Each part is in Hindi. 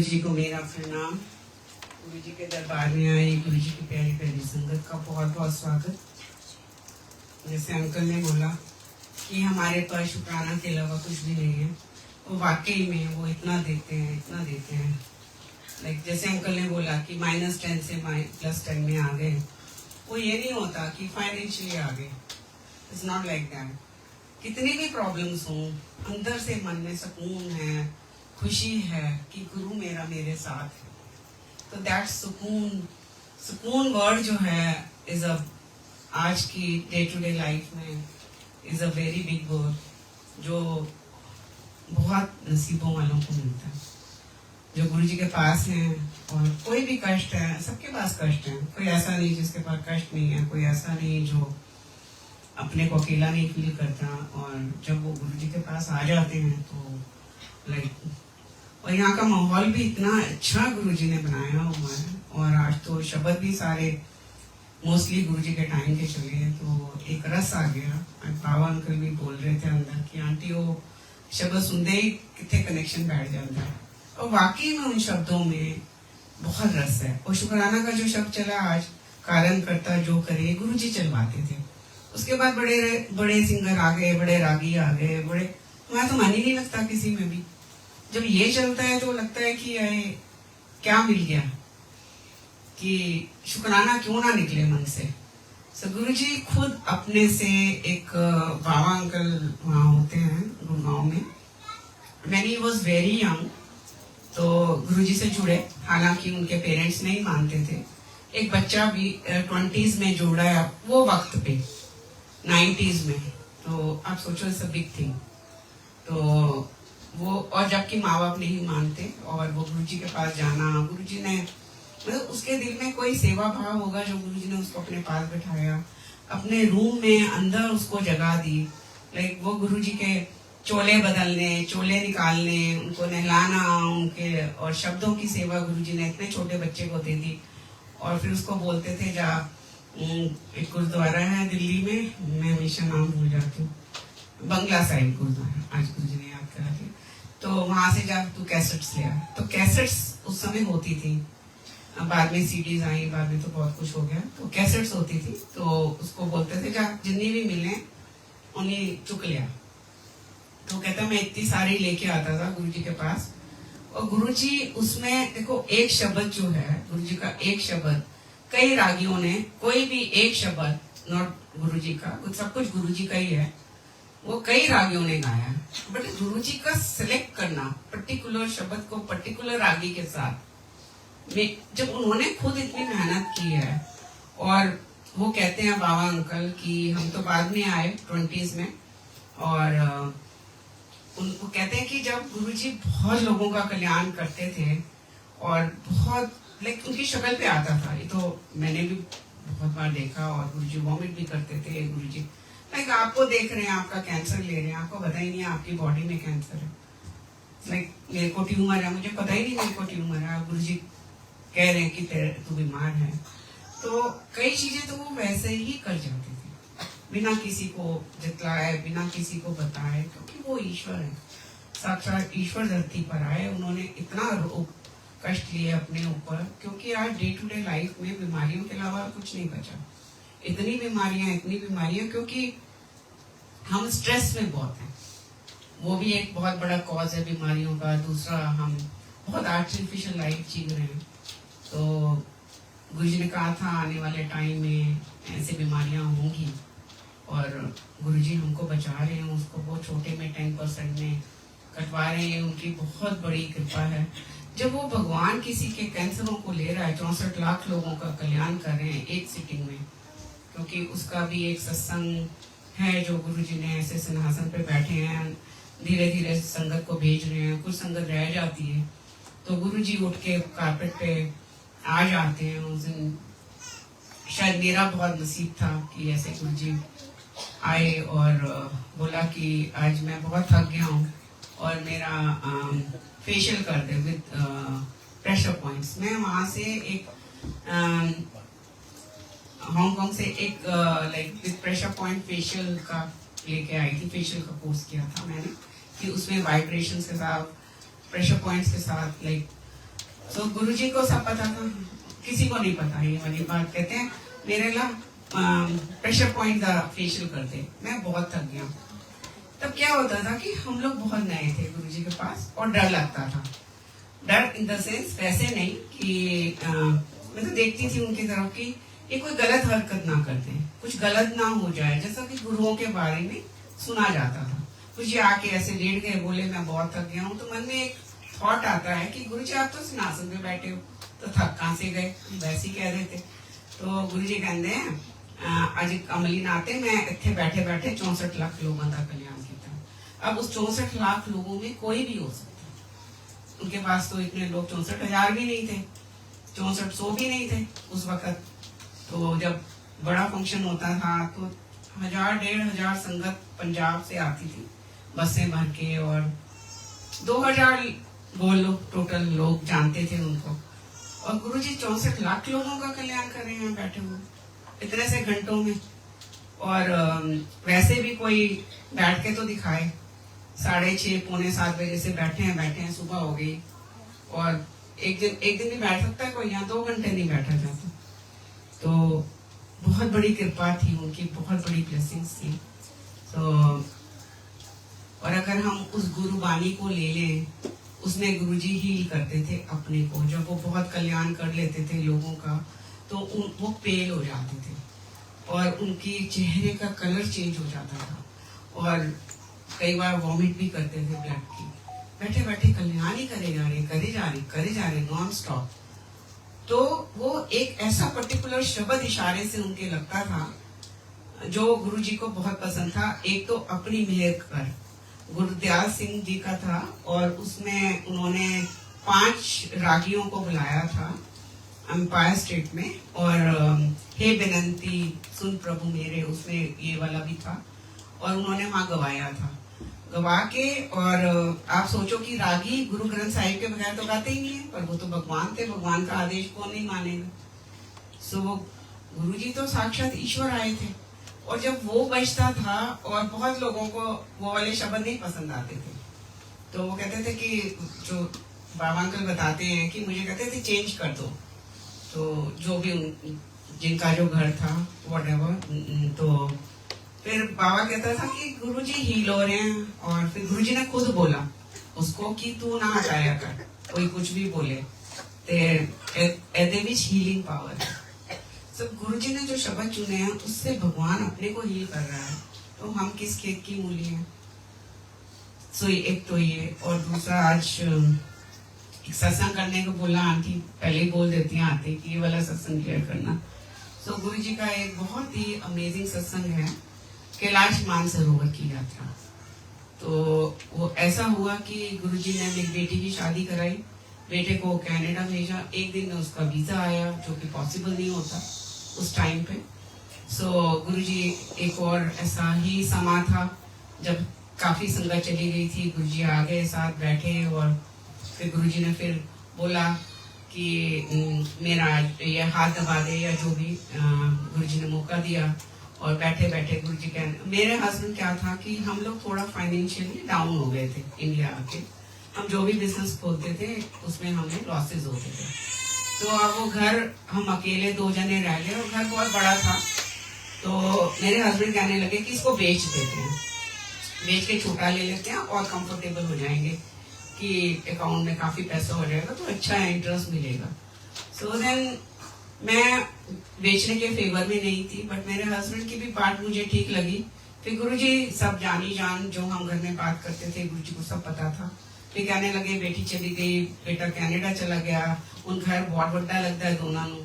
गुरु जी को मेरा प्रणाम। गुरु जी के दरबार में आई गुरु जी की प्यारी प्यारी संगत का बहुत बहुत स्वागत। जैसे अंकल ने बोला कि हमारे पास शुक्राना के अलावा कुछ भी नहीं है, वो वाकई में वो इतना देते हैं, इतना देते हैं। लाइक जैसे अंकल ने बोला कि -10 से +10 में आ गए, वो ये नहीं होता कि फाइनेंशियली आ गए। It's not like that. कितनी भी प्रॉब्लम्स हों, अंदर से मन में सुकून है, खुशी है कि गुरु मेरा मेरे साथ है। तो दैट सुकून वर्ड जो है इज अ आज की डे टू डे लाइफ में is a very big word, जो बहुत नसीबों वालों को मिलता है, जो गुरु जी के पास हैं। और कोई भी कष्ट है, सबके पास कष्ट है, कोई ऐसा नहीं जिसके पास कष्ट नहीं है, कोई ऐसा नहीं जो अपने को अकेला नहीं फील करता। और जब वो गुरु जी के पास आ जाते हैं तो लाइक, और यहाँ का माहौल भी इतना अच्छा गुरु जी ने बनाया हुआ है। और आज तो शब्द भी सारे मोस्टली गुरु जी के टाइम के चले हैं, तो एक रस आ गया। बाबा अंकल भी बोल रहे थे अंदर कि आंटी वो शब्द सुनते ही कितने कनेक्शन बैठ जाता है। और वाकई में उन शब्दों में बहुत रस है। और शुक्राना का जो शब्द चला आज, कारण करता जो करे, गुरु जी चलवाते थे। उसके बाद बड़े बड़े सिंगर आ गए, बड़े रागी आ गए, बड़े, मैं तो मन ही नहीं लगता किसी में भी। जब ये चलता है तो लगता है कि ये क्या मिल गया, कि शुक्राना क्यों ना निकले मन से। गुरु जी खुद अपने से एक बाबा अंकल वहाँ होते हैं गुड़गांव में, when he was very young, तो गुरु जी से जुड़े। हालांकि उनके पेरेंट्स नहीं मानते थे। एक बच्चा भी 20s में जोड़ा है वो वक्त पे, 90s में। तो आप सोचो इट्स अ बिग थिंग। तो वो, और जबकि माँ बाप नहीं मानते, और वो गुरु जी के पास जाना, गुरु जी ने मतलब उसके दिल में कोई सेवा भाव होगा जो गुरु जी ने उसको अपने पास बैठाया, अपने रूम में अंदर उसको जगह दी। लाइक वो गुरु जी के चोले बदलने, चोले निकालने, उनको नहलाना, उनके और शब्दों की सेवा गुरु जी ने इतने छोटे बच्चे को दे दी। और फिर उसको बोलते थे जा, एक गुरुद्वारा है दिल्ली में, मैं हमेशा नाम भूल जाती हूँ, बंगला साहिब गुरुद्वारा, आज गुरु जी ने याद करा दिया। तो वहां से जा तू कैसेट्स ले आ। तो कैसेट्स उस समय होती थी, बाद में सीडीज आई, बाद में तो बहुत कुछ हो गया। तो कैसेट्स होती थी, तो उसको बोलते थे जा जितनी भी मिले उन्हीं चुक लिया। तो कहता मैं इतनी सारी लेके आता था गुरु जी के पास। और गुरु जी उसमें देखो, एक शब्द जो है गुरु जी का, एक शब्द, कई रागियों ने कोई भी एक शब्द, नॉट गुरु जी का, सब कुछ गुरु जी का ही है, वो कई रागियों ने गाया। बट गुरु जी का सिलेक्ट करना पर्टिकुलर शब्द को पर्टिकुलर रागी के साथ, जब उन्होंने खुद इतनी मेहनत की है। और वो कहते हैं बाबा अंकल कि हम तो बाद में आए 20s में, और उनको कहते हैं कि जब गुरु जी बहुत लोगों का कल्याण करते थे, और बहुत लाइक उनकी शक्ल पे आता था, ये तो मैंने भी बहुत बार देखा। और गुरु जी वॉमिट भी करते थे। गुरु जी लाइक आपको देख रहे हैं, आपका कैंसर ले रहे हैं, आपको पता ही नहीं है आपकी बॉडी में कैंसर है। लाइक मेरे को ट्यूमर है, मुझे पता ही नहीं मेरे को ट्यूमर है, गुरु जी कह रहे हैं कि तू बीमार है। तो कई चीजें तो वो वैसे ही कर जाते थे, बिना किसी को जितलाए, बिना किसी को बताए, क्योंकि वो ईश्वर है, साक्षात ईश्वर धरती पर आए। उन्होंने इतना कष्ट लिए अपने ऊपर, क्योंकि आज डे टू डे लाइफ में बीमारियों के अलावा कुछ नहीं बचा। इतनी बीमारियां, क्योंकि हम स्ट्रेस में बहुत हैं, वो भी एक बहुत बड़ा कॉज है बीमारियों का। दूसरा, हम बहुत आर्टिफिशियल लाइफ जी रहे हैं। तो गुरु जी ने कहा था आने वाले टाइम में ऐसी बीमारियां होंगी, और गुरु जी हमको बचा रहे हैं, उसको बहुत छोटे में 10% में कटवा रहे हैं। उनकी बहुत बड़ी कृपा है। जब वो भगवान किसी के कैंसरों को ले रहा है, 64 लाख लोगों का कल्याण कर रहे हैं एक सिटिंग में, क्योंकि उसका भी एक सत्संग है जो गुरु जी ने ऐसे सिंहासन पे बैठे हैं, धीरे धीरे संगत को भेज रहे हैं। कुछ संगत रह जाती है तो गुरु जी उठ के कारपेट पे आ जाते हैं। उस दिन शायद मेरा बहुत नसीब था कि ऐसे गुरु जी आए और बोला कि आज मैं बहुत थक गया हूँ और मेरा फेशियल कर दे विद प्रेशर पॉइंट्स। मैं वहां से एक हांगकांग से एक like with pressure point facial का लेके आई थी। फेशियल का कोर्स किया था मैंने, कि उसमें वाइब्रेशंस के साथ, प्रेशर पॉइंट्स के साथ लाइक तो गुरुजी को सब पता था, किसी को नहीं पता। ये वाली बात कहते हैं मेरे ला प्रेशर पॉइंट का फेशियल करते, मैं बहुत थक गया। तब क्या होता था कि हम लोग बहुत नए थे गुरुजी के पास और डर लगता था। डर इन द सेंस वैसे नहीं कि मैं तो देखती थी उनकी तरफ कि ये कोई गलत हरकत ना करते, कुछ गलत ना हो जाए, जैसा कि गुरुओं के बारे में सुना जाता था। कुछ ये आके ऐसे लेट गए, बोले मैं बहुत थक गया हूँ, तो मन में एक थॉट आता है कि गुरुजी आप तो सिंहासन पे बैठे हो, तो थक कहाँ से गए, वैसे ही कह रहे थे। तो गुरुजी कहते हैं अज अमली नाते मैं इतने बैठे बैठे 64 लाख लोगों का कल्याण किया। अब उस 64 लाख लोगों में कोई भी हो सकता, उनके पास तो इतने लोग 64,000 भी नहीं थे, 6400 भी नहीं थे उस वक्त। तो जब बड़ा फंक्शन होता था तो 1000-1500 संगत पंजाब से आती थी बसें भर के, और 2000 बोल लो टोटल लोग जानते थे उनको। और गुरुजी 64 लाख लोगों का कल्याण कर रहे हैं बैठे हुए इतने से घंटों में। और वैसे भी कोई बैठ के तो दिखाए, 6:30-7 बजे से बैठे हैं, सुबह हो गई। और एक दिन भी बैठ सकता है कोई, यहाँ 2 घंटे नहीं बैठा जाता। तो बहुत बड़ी कृपा थी उनकी, बहुत बड़ी ब्लेसिंग्स थी। तो और अगर हम उस गुरु वाणी को ले लें, उसमें गुरुजी हील करते थे अपने को, जब वो बहुत कल्याण कर लेते थे लोगों का तो वो पेल हो जाते थे और उनकी चेहरे का कलर चेंज हो जाता था, और कई बार वॉमिट भी करते थे ब्लड की। बैठे बैठे कल्याण ही करे जा रहे नॉन स्टॉप। तो वो एक ऐसा पर्टिकुलर शब्द इशारे से उनके लगता था जो गुरुजी को बहुत पसंद था। एक तो अपनी मेहर कर गुरुदयाल सिंह जी का था, और उसमें उन्होंने 5 रागियों को बुलाया था एम्पायर स्टेट में, और हे बेनंती सुन प्रभु मेरे, उसमें ये वाला भी था। और उन्होंने वहां गवाया था, गवा के। और आप सोचो कि रागी गुरु ग्रंथ साहिब के बगैर तो गाते ही नहीं है, पर वो तो भगवान थे, भगवान का आदेश कौन नहीं मानेगा। सो वो गुरुजी तो साक्षात ईश्वर आए थे, और जब वो बजता था और बहुत लोगों को वो वाले शब्द नहीं पसंद आते थे, तो वो कहते थे कि जो बाबा अंकल बताते हैं कि मुझे कहते थे चेंज कर दो। तो जो भी जिनका जो घर था व्हाटएवर, तो फिर बाबा कहता था कि गुरुजी हील हो रहे हैं, और फिर गुरुजी ने खुद बोला उसको कि तू ना हटाया कर, कोई कुछ भी बोले एदे विच हीलिंग पावर है। सब गुरुजी ने जो शब्द चुने हैं उससे भगवान अपने को हील कर रहा है, तो हम किस खेत की मूली हैं। सो एक तो ये, और दूसरा आज एक सत्संग करने को बोला, आंटी पहले ही बोल देती हैं आते कि ये वाला सत्संग क्लियर करना। सो गुरुजी का एक बहुत ही अमेजिंग सत्संग है, कैलाश मानसरोवर की यात्रा। तो वो ऐसा हुआ कि गुरुजी ने एक बेटी की शादी कराई, बेटे को कनाडा भेजा, एक दिन में उसका वीजा आया, जो कि पॉसिबल नहीं होता उस टाइम पे। सो गुरुजी एक और ऐसा ही समा था जब काफी संगत चली गई थी, गुरुजी आ गए, साथ बैठे, और फिर गुरुजी ने फिर बोला कि मेरा ये हाथ दबा दे या जो भी, गुरुजी ने मौका दिया। और बैठे बैठे गुरुजी कहने, मेरे हस्बैंड क्या था कि हम लोग थोड़ा फाइनेंशियली डाउन हो गए थे इंडिया आके, हम जो भी बिजनेस खोलते थे उसमें हमें लॉसेस होते थे। तो अब वो घर हम अकेले 2 जने रह गए, और घर बहुत बड़ा था। तो मेरे हस्बैंड कहने लगे कि इसको बेच देते हैं, बेच के छोटा ले लेते हैं और कंफर्टेबल हो जाएंगे कि अकाउंट में काफी पैसा हो जाएगा तो अच्छा इंटरेस्ट मिलेगा। सो देन मैं बेचने के फेवर में नहीं थी, बट मेरे हस्बैंड की भी बात मुझे ठीक लगी। फिर गुरुजी सब जानी जान जो हम घर में बात करते थे गुरुजी को सब पता था। फिर कहने लगे बेटी चली गई, बेटा कनाडा चला गया, उन घर बहुत बड़ा लगता है दोनों नू,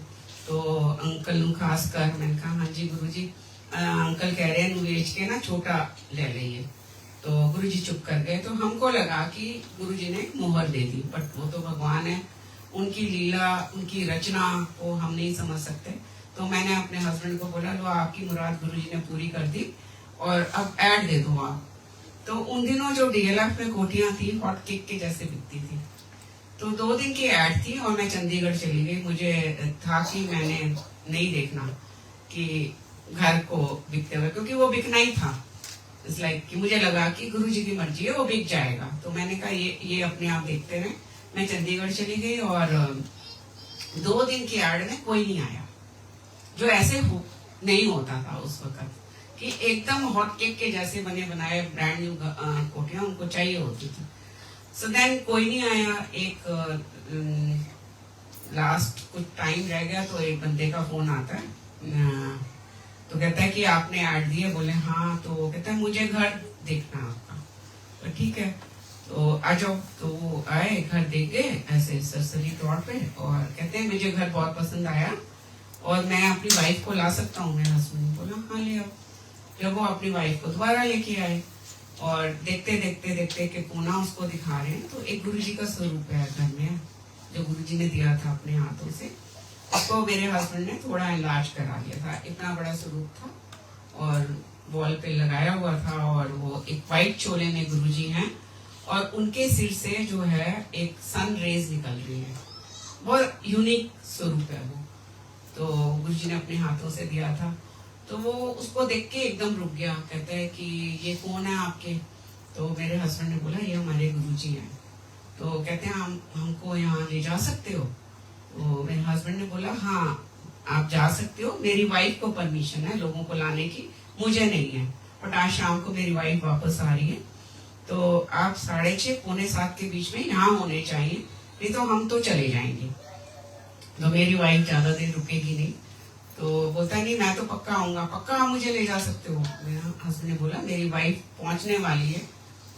तो अंकल नू खास कर। मैंने कहा हाँ जी गुरुजी, अंकल कह रहे हैं बेच के ना छोटा ले लीजिए। तो गुरुजी चुप कर गए। तो हमको लगा कि गुरुजी ने मोहर दे दी, बट वो तो भगवान है, उनकी लीला उनकी रचना को हम नहीं समझ सकते। तो मैंने अपने हस्बैंड को बोला लो आपकी मुराद गुरुजी ने पूरी कर दी, और अब ऐड दे दो आप। तो उन दिनों जो DLF में कोटियां थी हॉट केक के जैसे बिकती थी, तो 2 दिन की ऐड थी और मैं चंडीगढ़ चली गई। मुझे था कि मैंने नहीं देखना कि घर को बिकते हुए, क्योंकि वो बिकना ही था। कि मुझे लगा कि गुरुजी की मर्जी है, वो बिक जाएगा। तो मैंने कहा ये अपने आप देखते रहे, मैं चंडीगढ़ चली गई और 2 दिन की एड में कोई नहीं आया, जो ऐसे नहीं होता था उस वक्त कि एकदम हॉट केक के जैसे बने बनाए ब्रांड न्यू कोटियां उनको चाहिए होती थी। सो देन कोई नहीं आया। एक लास्ट कुछ टाइम रह गया तो एक बंदे का फोन आता है, तो कहता है कि आपने ऐड दिए। बोले हाँ। तो कहता है मुझे घर देखना आपका। तो ठीक है, तो आ जाओ। तो वो आए, घर देख गए ऐसे सरसरी तौर पे, और कहते हैं मुझे घर बहुत पसंद आया और मैं अपनी वाइफ को ला सकता हूँ। मेरे हस्बैंड ने बोला हाँ ले आओ। जब वो अपनी वाइफ को दोबारा लेके आए और देखते देखते देखते कि कोना उसको दिखा रहे हैं, तो एक गुरुजी का स्वरूप है घर में, जो गुरुजी ने दिया था अपने हाथों से। उसको मेरे हस्बैंड ने थोड़ा इलाज करा लिया था, इतना बड़ा स्वरूप था और वॉल पे लगाया हुआ था। और वो एक वाइट चोले में गुरुजी हैं और उनके सिर से जो है एक सन रेज निकल रही है, बहुत यूनिक स्वरूप है वो। तो गुरुजी ने अपने हाथों से दिया था। तो वो उसको देख के एकदम रुक गया, कहता है कि ये कौन है आपके? तो मेरे हस्बैंड ने बोला ये हमारे गुरुजी हैं। तो कहते हैं हमको यहाँ ले जा सकते हो? तो मेरे हस्बैंड ने बोला हाँ आप जा सकते हो, मेरी वाइफ को परमिशन है लोगों को लाने की, मुझे नहीं है। बट आज शाम को मेरी वाइफ वापस आ रही है, तो आप 6:30 पौने 7 के बीच में यहाँ होने चाहिए, नहीं तो हम तो चले जाएंगे। तो मेरी वाइफ ज्यादा देर रुकेगी नहीं। तो बोलता नहीं मैं तो पक्का आऊंगा। पक्का आप मुझे ले जा सकते हो? मेरा हस्बैंड ने बोला मेरी वाइफ पहुंचने वाली है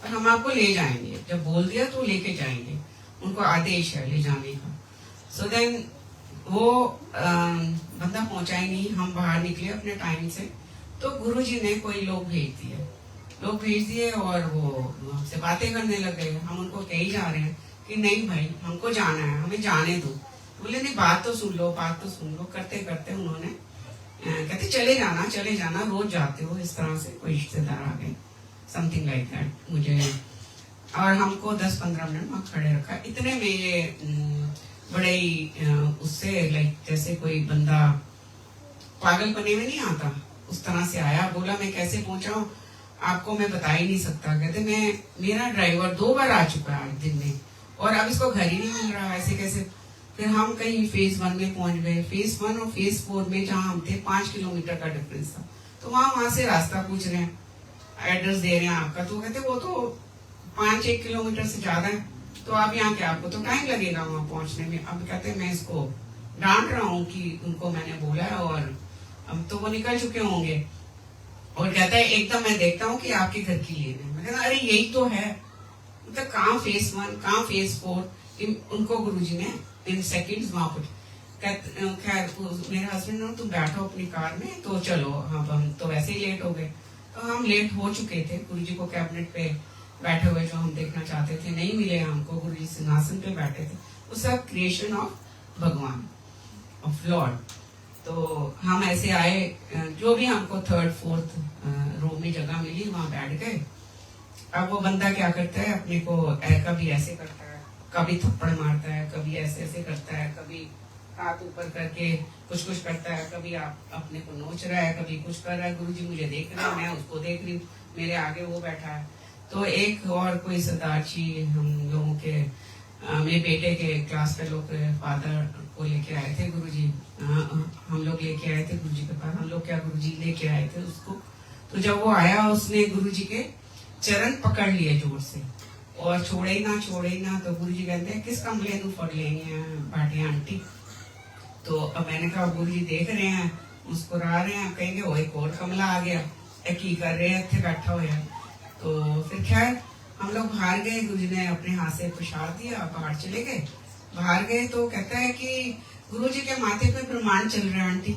और हम आपको ले जाएंगे, जब बोल दिया तो लेके जाएंगे, उनको आदेश है ले जाने का। सो देन वो बंदा पहुंचा ही नहीं। हम बाहर निकले अपने टाइम से, तो गुरुजी ने कोई लोग भेज दिए और वो हमसे बातें करने लगे। हम उनको कही जा रहे हैं कि नहीं भाई हमको जाना है, हमें जाने दो। बोले नहीं बात तो सुन लो। करते करते उन्होंने कहते चले जाना रोज जाते हो इस तरह से, कोई रिश्तेदार आ गए समथिंग लाइक दैट मुझे, और हमको 10-15 मिनट वहाँ खड़े रखा। इतने में ये बड़े ही उससे लाइक जैसे कोई बंदा पागल बने में नहीं आता उस तरह से आया। बोला मैं कैसे पहुंचा हूँ आपको मैं बता ही नहीं सकता। कहते मेरा ड्राइवर 2 बार आ चुका है आज दिन में और अब इसको घर ही नहीं मिल रहा, ऐसे कैसे? फिर हम कहीं फेज 1 में पहुंच गए। फेज 1 और फेज 4 में जहाँ हम थे 5 किलोमीटर का डिफरेंस था। तो वहां से रास्ता पूछ रहे हैं, एड्रेस दे रहे हैं आपका। तो कहते वो तो 5-1 किलोमीटर से ज्यादा है, तो आप यहाँ के आपको तो टाइम लगेगा वहां पहुंचने में। अब कहते मैं इसको डांट रहा हूँ कि उनको मैंने बोला है और अब तो वो निकल चुके होंगे। और कहता है एकदम मैं देखता हूँ कि आपके घर की लेन है। मैं कहता अरे यही तो है, मतलब कहाँ फेज 1 कहाँ फेज 4। उनको गुरुजी ने इन सेकंड्स वहां पर खैर मेरे हस्बैंड ने तुम बैठो अपनी कार में, तो चलो। हाँ हम तो वैसे ही लेट हो गए, तो हम लेट हो चुके थे। गुरुजी को कैबिनेट पे बैठे हुए जो हम देखना चाहते थे नहीं मिले हमको। गुरुजी सिंहासन पे बैठे थे, वो सब क्रिएशन ऑफ भगवान ऑफ लॉर्ड। तो हम ऐसे आए, जो भी हमको 3rd 4th रो में जगह मिली वहां बैठ गए। अब वो बंदा क्या करता है, अपने को कभी ऐसे करता है, कभी थप्पड़ मारता है, कभी ऐसे ऐसे करता है, कभी हाथ ऊपर करके कुछ करता है, कभी आप अपने को नोच रहा है, कभी कुछ कर रहा है। गुरुजी मुझे देख रहे हैं, मैं उसको देख रही हूँ, मेरे आगे वो बैठा है। तो एक और कोई सरदार जी हम लोगों के मेरे बेटे के क्लास फेलो के फादर को लेके आए थे गुरुजी। हम लोग लेके आए थे गुरुजी के पास। हम लोग क्या गुरुजी लेके आए थे उसको। तो जब वो आया उसने गुरुजी के चरण पकड़ लिए जोर से और छोड़े ही ना। तो गुरुजी कहते हैं किस कमले नू फड़ लेंगे भाटिया आंटी। तो अब मैंने कहा गुरुजी देख रहे हैं, मुस्कुरा रहे हैं, कहेंगे वो एक और कमला आ गया की कर रहे हैं इतने बैठा हुआ है। तो फिर खैर हम लोग बाहर गए। गुरुजी ने अपने हाथ से प्रसाद दिया, बाहर चले गए। बाहर गए तो कहता है कि गुरुजी के माथे पे ब्रह्मांड चल रहा है आंटी।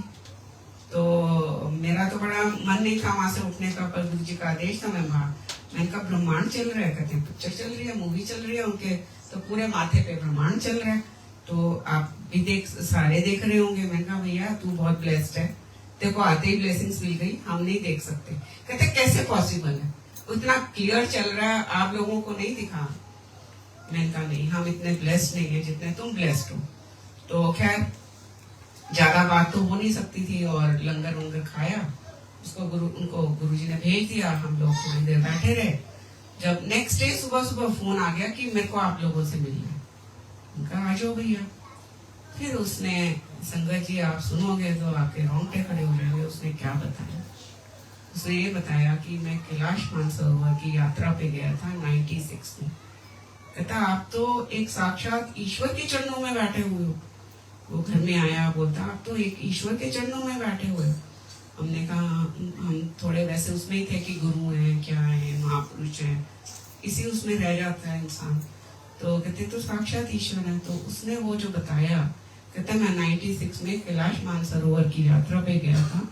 तो मेरा तो बड़ा मन नहीं था वहां से उठने का, पर गुरुजी का आदेश था। मैंने कहा ब्रह्मांड चल रहा है? कहते पिक्चर चल रही है, मूवी चल रही है उनके, तो पूरे माथे पे ब्रह्मांड चल रहा है। तो आप भी सारे देख रहे होंगे। मैंने कहा भैया तू बहुत ब्लेस्ड है, तेरे को आते ही ब्लेसिंग्स मिल गई, हम नहीं देख सकते। कहते कैसे पॉसिबल है, उतना क्लियर चल रहा है, आप लोगों को नहीं दिखा? मैंने कहा नहीं, हम इतने ब्लेस्ड नहीं है जितने तुम ब्लेस्ड हो। तो खैर ज्यादा बात तो हो नहीं सकती थी और लंगर वंगर खाया। उसको उनको गुरुजी ने भेज दिया। हम लोग थोड़ी देर बैठे रहे। जब नेक्स्ट डे सुबह फोन आ गया कि मेरे को आप लोगों से मिलना है। उनका आ जाओ भैया। फिर उसने, संगत जी आप सुनोगे तो आपके रोंगटे खड़े हो जाएंगे। उसने क्या बताया? उसने ये बताया कि मैं कैलाश मानसरोवर की यात्रा पे गया था 96 में। कहता आप तो एक साक्षात ईश्वर के चरणों में बैठे हुए हो। वो घर में आया, बोलता आप तो एक ईश्वर के चरणों में बैठे हुए हो। हमने कहा हम थोड़े वैसे उसमें ही थे कि गुरु हैं, क्या है, महापुरुष हैं, इसी उसमें रह जाता है इंसान। तो कहते तो साक्षात ईश्वर है। तो उसने वो जो बताया, कहता मैं 96 में कैलाश मानसरोवर की यात्रा पे गया था।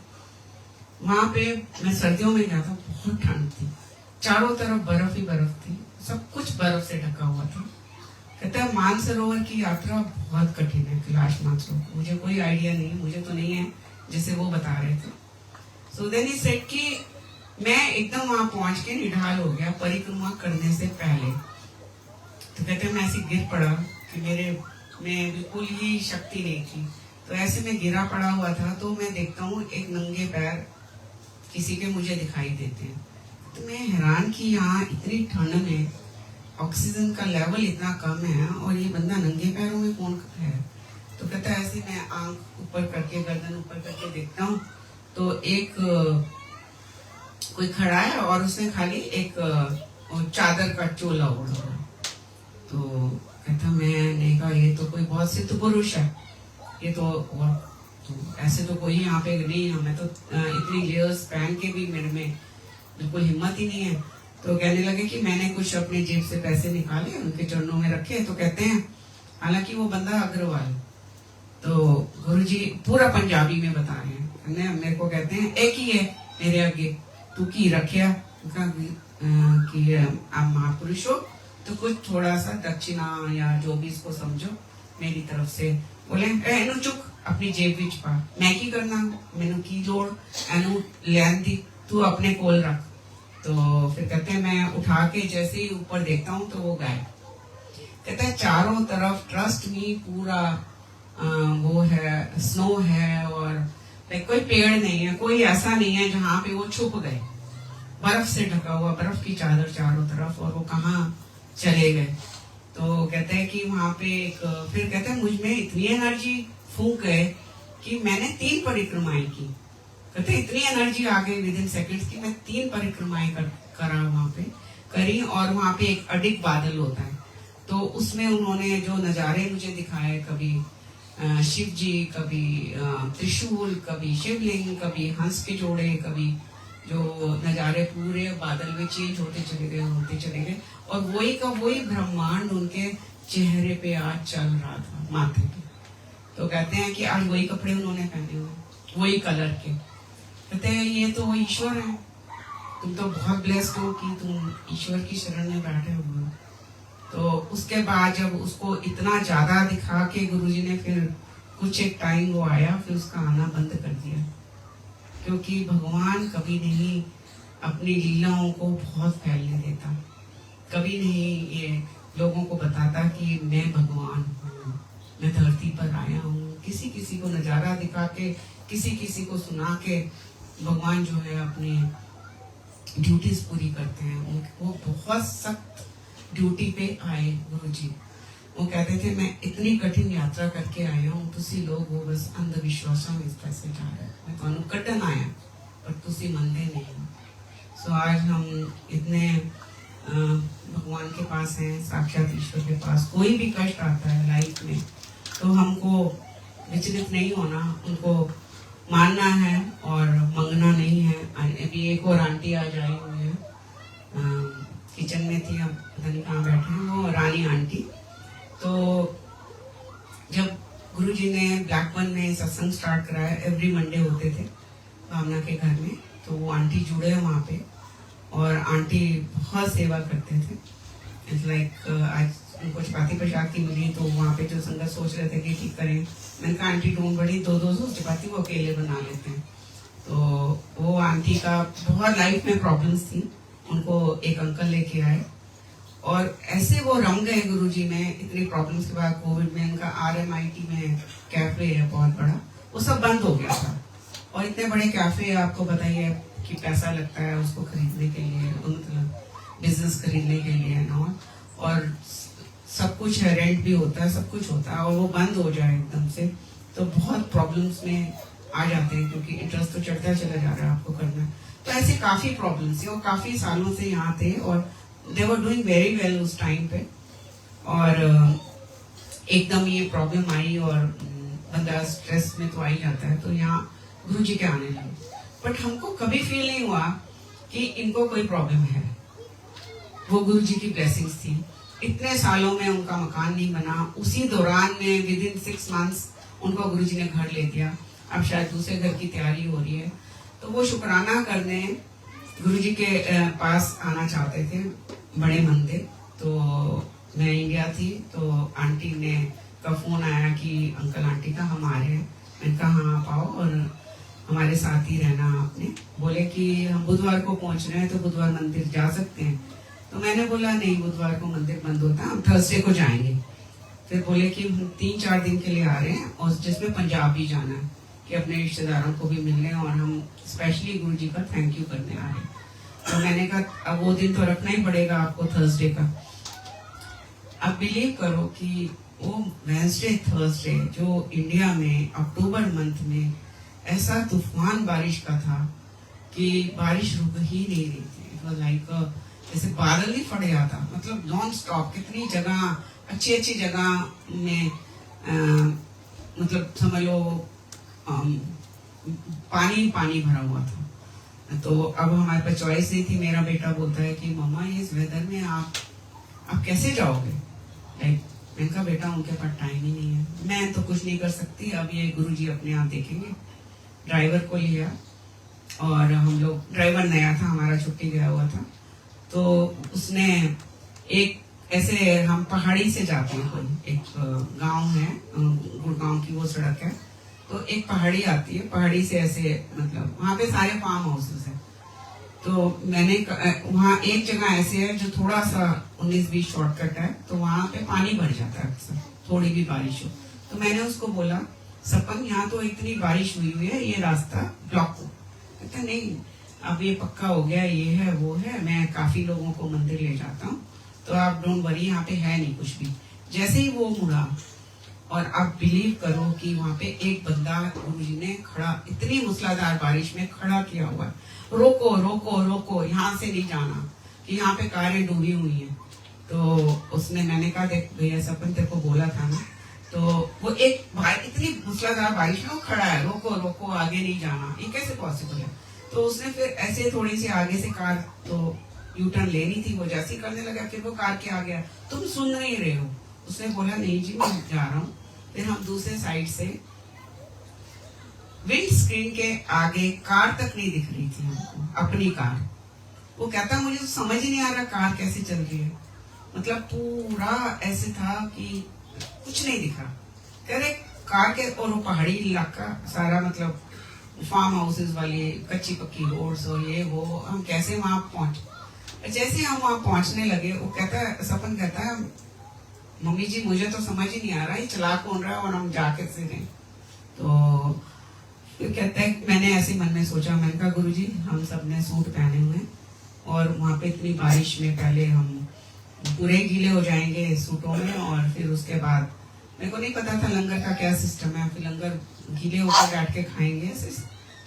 वहां पे मैं सर्दियों में गया था, बहुत ठंड थी, चारों तरफ बर्फ ही बर्फ थी, सब कुछ बर्फ से ढका हुआ था। कहता है मानसरोवर की यात्रा बहुत कठिन है, कैलाश मानसरोवर। मुझे कोई आइडिया नहीं, मुझे तो नहीं है जैसे वो बता रहे थे। सो देन ही सेड कि मैं एकदम वहां पहुंच के निढाल हो गया परिक्रमा करने से पहले। तो कहते मैं ऐसे गिर पड़ा कि मेरे में बिल्कुल ही शक्ति नहीं थी। तो ऐसे में गिरा पड़ा हुआ था। तो मैं देखता हूँ एक नंगे पैर किसी के मुझे दिखाई देते हैं। तो मैं हैरान कि यहाँ इतनी ठंड में ऑक्सीजन का लेवल इतना कम है और ये बंदा नंगे पैरों में कौन है। तो कहता है ऐसे मैं आंख ऊपर करके, गर्दन ऊपर करके देखता हूँ तो एक कोई खड़ा है और उसने खाली एक चादर का चोला ओढ़ा हुआ। तो कहता मैंने कहा ये तो कोई बहुत सिद्ध पुरुष है, ये तो, और तो ऐसे तो कोई यहाँ पे नहीं, हमें तो इतनी लेयर्स पहन के भी मेरे में बिल्कुल हिम्मत ही नहीं है। तो कहने लगे कि मैंने कुछ अपने जेब से पैसे निकाले, उनके चरणों में रखे। तो कहते हैं हालांकि वो बंदा अग्रवाल। तो गुरुजी पूरा पंजाबी में बता रहे हैं, मेरे को कहते हैं एक ही है मेरे आगे, तू की रखिया कि आप महापुरुष हो तो कुछ थोड़ा सा दक्षिणा या जो भी इसको समझो मेरी तरफ से। बोले एनु चुक अपनी जेब विच पा, मैं की करना, मैनू की जोड़, एनु लैन दी, तू अपने कोल रख। तो फिर कहते हैं मैं उठा के जैसे ही ऊपर देखता हूँ तो वो गायब। कहता है चारों तरफ ट्रस्ट मी पूरा वो है, स्नो है और कोई पेड़ नहीं है, कोई ऐसा नहीं है जहाँ पे वो छुप गए। बर्फ से ढका हुआ, बर्फ की चादर चारों तरफ, और वो कहाँ चले गए। तो कहते हैं कि वहां पे एक, फिर कहते हैं मुझ में इतनी एनर्जी फूंक गए कि मैंने 3 परिक्रमाएं की। कहते इतनी एनर्जी आ गई विद इन सेकेंड्स की मैं 3 परिक्रमाएं करा वहां पे करी। और वहां पे एक अडिग बादल होता है, तो उसमें उन्होंने जो नजारे मुझे दिखाए, कभी शिव जी, कभी त्रिशूल, कभी शिवलिंग, कभी हंस के जोड़े, कभी जो नजारे पूरे बादल में चेंज होते चले गए। और वही का वही ब्रह्मांड उनके चेहरे पे आज चल रहा था, माथे पे। तो कहते हैं कि आज वही कपड़े उन्होंने पहने हुए, वही कलर के। कहते हैं ये तो ईश्वर है, तुम तो बहुत ब्लेस्ड हो कि तुम ईश्वर की शरण में बैठे हुए हो। तो उसके बाद जब उसको इतना ज्यादा दिखा के गुरुजी ने फिर कुछ एक टाइम वो आया, फिर उसका आना बंद कर दिया। क्योंकि भगवान कभी नहीं अपनी लीलाओं को बहुत फैलने देता, कभी नहीं ये लोगों को बताता कि मैं भगवान हूँ, मैं धरती पर आया हूँ। किसी किसी को नजारा दिखा के, किसी किसी को सुना के भगवान जो है अपनी ड्यूटीज पूरी करते हैं। वो बहुत सख्त ड्यूटी पे आए गुरुजी। वो कहते थे मैं इतनी कठिन यात्रा करके आया हूँ, तुसी लोग वो बस अंधविश्वासों में इस पैसे जा रहे हैं, मैं तुहानू कटन आया पर तुसी मनते नहीं। सो आज हम इतने भगवान के पास हैं, साक्षात ईश्वर के पास। कोई भी कष्ट आता है लाइफ में तो हमको विचलित नहीं होना, उनको मानना है और मंगना नहीं है। अभी एक और आंटी आज आई हुई है, किचन में थी, अब पता नहीं कहाँ बैठे हैं, वो रानी आंटी। तो जब गुरुजी ने ब्लैकबर्न में सत्संग स्टार्ट कराया, एवरी मंडे होते थे भावना के घर में, तो वो आंटी जुड़े हैं वहाँ पे और आंटी बहुत सेवा करते थे। इट्स लाइक आज उनको चपाती प्रसाद की मिली तो वहाँ पे जो संगत सोच रहे थे कि ठीक करें, मैंने कहा आंटी डोंट बड़ी 200 चपाती वो अकेले बना लेते हैं। तो वो आंटी का बहुत लाइफ में प्रॉब्लम्स थी, उनको एक अंकल लेके आए और ऐसे वो रम गए गुरुजी में। इतनी प्रॉब्लम्स के बाद कोविड में उनका RMIT में कैफे है बहुत बड़ा, वो सब बंद हो गया था। और इतने बड़े कैफे आपको बताइए कि पैसा लगता है उसको खरीदने के लिए, मतलब बिजनेस खरीदने के लिए ना। और सब कुछ है, रेंट भी होता है, सब कुछ होता है, और वो बंद हो जाए एकदम से तो बहुत प्रॉब्लम्स में आ जाते हैं, क्योंकि इंटरेस्ट तो चढ़ता चला जा रहा है, आपको करना है। तो ऐसे काफी प्रॉब्लम्स थे, और काफी सालों से यहाँ थे, और दे वर डूइंग वेरी वेल उस टाइम पे। और एकदम ये प्रॉब्लम आई, और बंदा स्ट्रेस में तो आ ही जाता है, तो यहाँ गुरु जी के आने लगे। बट हमको कभी फील नहीं हुआ कि इनको कोई प्रॉब्लम है। वो गुरु जी की ब्लेसिंग्स थी। इतने सालों में उनका मकान नहीं बना, उसी दौरान में विद इन 6 मंथ्स उनको गुरु जी ने घर ले दिया। अब शायद दूसरे घर की तैयारी हो रही है। तो वो शुक्राना करने गुरु जी के पास आना चाहते थे, बड़े मंदिर। तो मैं इंडिया थी, तो आंटी ने का फोन आया कि अंकल आंटी का हम आ रहे हैं। मैंने कहा हाँ आप आओ, और हमारे साथ ही रहना आपने। बोले कि हम बुधवार को पहुंच रहे हैं, तो बुधवार मंदिर जा सकते हैं। तो मैंने बोला नहीं, बुधवार को मंदिर बंद होता है, हम थर्सडे को जाएंगे। फिर बोले कि हम 3-4 दिन के लिए आ रहे हैं, और जिसमें पंजाब भी जाना है, कि अपने रिश्तेदारों को भी मिलने, और हम स्पेशली गुरु जी का थैंक यू करने आ रहे हैं। तो मैंने कहा अब वो दिन तो रखना ही पड़ेगा आपको, थर्सडे का। आप बिलीव करो कि वो वेडनेसडे थर्सडे जो इंडिया में अक्टूबर मंथ में ऐसा तूफान बारिश का था कि बारिश रुक ही नहीं रही थी। इट वाज लाइक जैसे बादल ही फट गया था, मतलब नॉन स्टॉप। कितनी जगह अच्छी अच्छी जगह में मतलब समझ लो पानी पानी भरा हुआ था। तो अब हमारे पास चॉइस नहीं थी। मेरा बेटा बोलता है कि मम्मा इस वेदर में आप कैसे जाओगे? लाइक मैंने कहा बेटा उनके पास टाइम ही नहीं है, मैं तो कुछ नहीं कर सकती, अब ये गुरुजी अपने आप देखेंगे। ड्राइवर को लिया, और हम लोग, ड्राइवर नया था हमारा, छुट्टी गया हुआ था। तो उसने एक ऐसे, हम पहाड़ी से जाते हैं, कोई एक गांव है, गुड़गांव की वो सड़क है, तो एक पहाड़ी आती है, पहाड़ी से ऐसे मतलब वहां पे सारे फार्म हाउसेस है। तो मैंने वहाँ एक जगह ऐसे है जो थोड़ा सा 19-20 शॉर्टकट है, तो वहां पे पानी भर जाता है अक्सर, थोड़ी भी बारिश हो। तो मैंने उसको बोला सपन यहाँ तो इतनी बारिश हुई है, ये रास्ता ब्लॉक हो। कहता नहीं अब ये पक्का हो गया, ये है वो है, मैं काफी लोगों को मंदिर ले जाता हूँ, तो आप डोंट वरी, यहाँ पे है नहीं कुछ भी। जैसे ही वो मुड़ा, और आप बिलीव करो कि वहाँ पे एक बंदा गुरुजी ने खड़ा, इतनी मूसलाधार बारिश में खड़ा किया हुआ है, रोको रोको रोको, यहाँ से नहीं जाना, कि यहाँ पे कारें डूबी हुई हैं। तो उसने, मैंने कहा देख भैया सपन तेरे को बोला था ना। तो वो एक इतनी मूसलाधार बारिश में वो खड़ा है, रोको रोको, आगे नहीं जाना, ये कैसे पॉसिबल है? तो उसने फिर ऐसे थोड़ी सी आगे से कार तो यू टर्न लेनी थी, वो जैसे ही करने लगा फिर वो कार के आ गया, तुम सुन नहीं रहे हो? उसने बोला नहीं जी मैं जा रहा हूँ। फिर हम दूसरे साइड से, विंड स्क्रीन के आगे कार तक नहीं दिख रही थी हमको, अपनी कार। वो कहता मुझे तो समझ ही नहीं आ रहा कार कैसे चल रही है, मतलब पूरा ऐसे था कि कुछ नहीं दिखा। कह रहे कार के, और वो पहाड़ी इलाका सारा, मतलब फार्म हाउसेस वाली कच्ची पक्की रोड्स और ये वो, हम कैसे वहां पहुंचे। जैसे हम वहां पहुंचने लगे, वो कहता है, सपन कहता है मम्मी जी मुझे तो समझ ही नहीं आ रहा, ये चला कौन रहा है और हम जाके से रहे। तो फिर कहता है मैंने ऐसे मन में सोचा, मैंने कहा गुरुजी हम सब ने सूट पहने हुए, और वहां पे इतनी बारिश में पहले हम पूरे गीले हो जाएंगे सूटों में, और फिर उसके बाद मेरे को नहीं पता था लंगर का क्या सिस्टम है, फिर लंगर गीले होकर बैठ के खाएंगे, ऐसे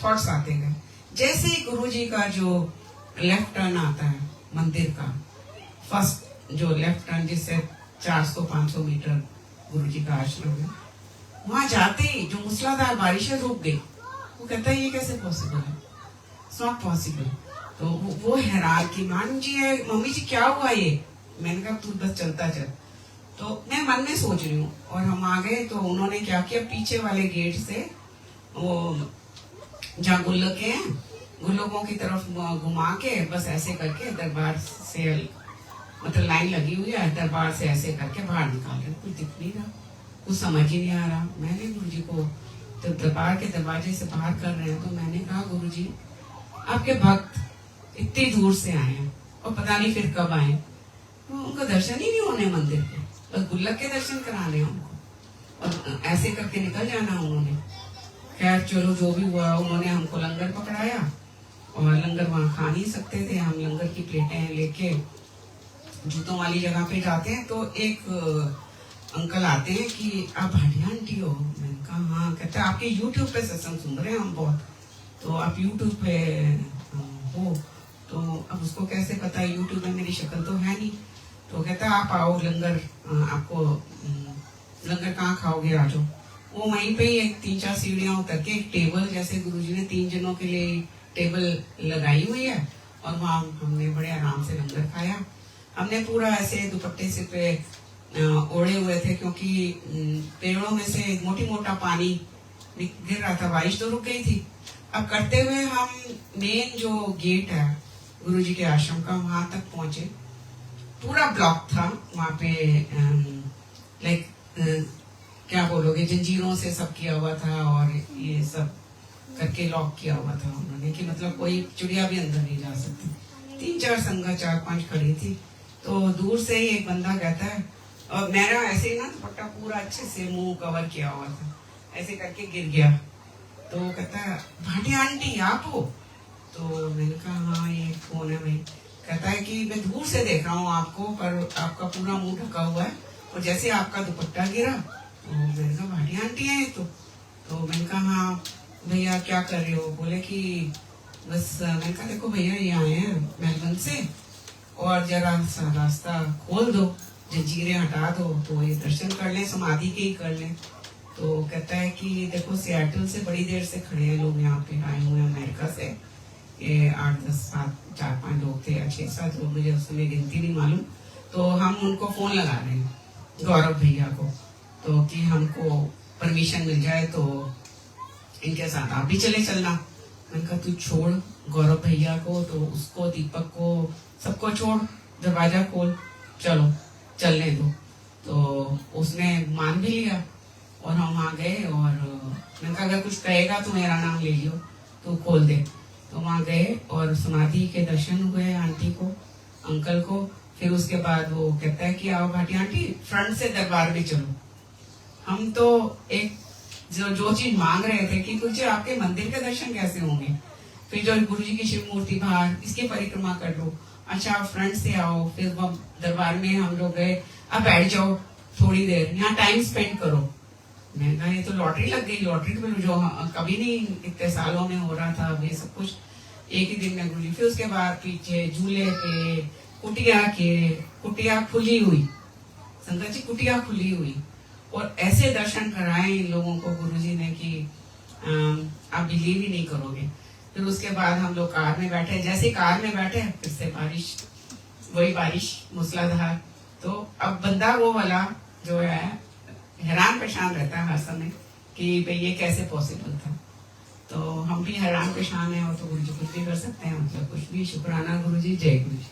थॉट्स आते गए। जैसे ही गुरुजी का जो लेफ्ट टर्न आता है मंदिर का, फर्स्ट जो लेफ्ट टर्न जिससे 400-500 मीटर गुरुजी का आश्रम है, वहां जाते ही जो मूसलाधार बारिश है रुक गई। वो कहता है ये कैसे पॉसिबल है? It's not possible. तो वो हैरान कि मान जी है, मम्मी जी क्या हुआ ये? मैंने कहा तू बस चलता चल। तो मैं मन में सोच रही हूँ, और हम आ गए। तो उन्होंने क्या किया, पीछे वाले गेट से वो जहाँ गुल्लके हैं, गुल्लकों की तरफ घुमा के बस ऐसे करके दरबार से, मतलब लाइन लगी हुई है, दरबार से ऐसे करके बाहर निकाल रहे। कुछ दिख नहीं रहा, कुछ समझ ही नहीं आ रहा। मैंने गुरुजी को, तो दरबार के दरवाजे से बाहर कर रहे हैं, तो मैंने कहा गुरुजी आपके भक्त इतनी दूर से आए हैं और पता नहीं फिर कब आए, तो उनका दर्शन ही नहीं होने मंदिर के, बस गुल्लक के दर्शन कराने हैं उनको, और ऐसे करके निकल जाना उन्होंने। खैर चलो जो भी हुआ, उन्होंने हमको लंगर पकड़ाया, और लंगर वहां खा नहीं सकते थे, हम लंगर की प्लेटें लेके जूतों वाली जगह पे जाते हैं तो एक अंकल आते हैं कि आप भाटिया आंटी हो। मैंने कहा हाँ। कहते हैं आपके यूट्यूब पे सत्संग सुन रहे हैं हम बहुत, तो आप यूट्यूब पे हो। तो अब उसको कैसे पता है, यूट्यूब में मेरी शक्ल तो है नहीं। तो कहता है आप आओ लंगर, आपको लंगर कहाँ खाओगे, आ जाओ। वो वहीं पे ही एक 3-4 सीढ़ियां उतर के एक टेबल, जैसे गुरुजी ने 3 जनों के लिए टेबल लगाई हुई है, और वहाँ हमने बड़े आराम से लंगर खाया। हमने पूरा ऐसे दुपट्टे से पे ओढ़े हुए थे, क्योंकि पेड़ों में से मोटी मोटा पानी गिर रहा था, बारिश तो रुक गई थी। अब करते हुए हम मेन जो गेट है गुरुजी के आश्रम का, वहां तक पहुंचे। पूरा ब्लॉक था वहां पे, लाइक क्या बोलोगे, जंजीरों से सब किया हुआ था, और ये सब करके लॉक किया हुआ था उन्होंने, कि मतलब कोई चिड़िया भी अंदर नहीं जा सकती। 3-4 संघा 4-5 खड़ी थी। तो दूर से ही एक बंदा कहता है, और मेरा ऐसे ही ना दुपट्टा पूरा अच्छे से मुंह कवर किया हुआ था, ऐसे करके गिर गया। तो कहता है भाटिया आंटी आप हो? तो मैंने कहा हाँ ये कौन है भाई? कहता है कि मैं दूर से देख रहा हूँ आपको, पर आपका पूरा मुंह ढका हुआ है, और जैसे आपका दुपट्टा गिरा। तो मैंने कहा भाटिया आंटी है तो मैंने कहा हाँ भैया क्या कर रहे हो? बोले कि बस। मैंने कहा देखो भैया ये आए हैं मेलबर्न से, और जरा सा रास्ता खोल दो, जंजीरें हटा दो, तो ये दर्शन कर लें, समाधि के ही कर लें। तो कहता है कि देखो सियाटल से बड़ी देर से खड़े हैं लोग, यहाँ पे आए हुए हैं अमेरिका से, ये 8-10-7 4-5 लोग थे या 6-7 लोग, मुझे उस समय गिनती नहीं मालूम। तो हम उनको फोन लगा रहे हैं गौरव भैया को, तो कि हमको परमिशन मिल जाए तो इनके साथ आप भी चले चलना। मैंने कहा तू छोड़ गौरव भैया को, तो उसको, दीपक को, सबको छोड़, दरवाजा खोल, चलो चलने दो। तो उसने मान भी लिया, और हम वहाँ गए, और मैंने कहा अगर कुछ कहेगा तो मेरा नाम ले लियो, तो खोल दे। तो वहाँ गए और समाधि के दर्शन हुए आंटी को, अंकल को। फिर उसके बाद वो कहता है कि आओ भाटिया आंटी फ्रंट से दरबार में चलो। हम तो एक जो चीज मांग रहे थे कि कुछ आपके मंदिर के दर्शन कैसे होंगे, फिर जो गुरुजी की शिव मूर्ति बाहर, इसकी परिक्रमा कर लो, अच्छा आप फ्रंट से आओ। फिर वो दरबार में हम लोग गए, अब बैठ जाओ थोड़ी देर, यहाँ टाइम स्पेंड करो। मैंने कहा ये तो लॉटरी लग गई, लॉटरी में जो कभी नहीं इतने सालों में हो रहा था, अब ये सब कुछ एक ही दिन में गुरुजी। फिर उसके बाद पीछे झूले पे कुटिया खुली हुई, संगत जी कुटिया खुली हुई, और ऐसे दर्शन कराए इन लोगों को गुरुजी ने कि आप बिलीव ही नहीं करोगे। फिर उसके बाद हम लोग कार में बैठे, जैसे कार में बैठे फिर से बारिश, वही बारिश मूसलाधार। तो अब बंदा वो वाला जो है हैरान परेशान रहता है हर समय कि भाई ये कैसे पॉसिबल था। तो हम भी हैरान परेशान हैं, और तो गुरुजी कुछ भी कर सकते हैं, मतलब कुछ भी। शुक्राना गुरुजी, जय गुरुजी।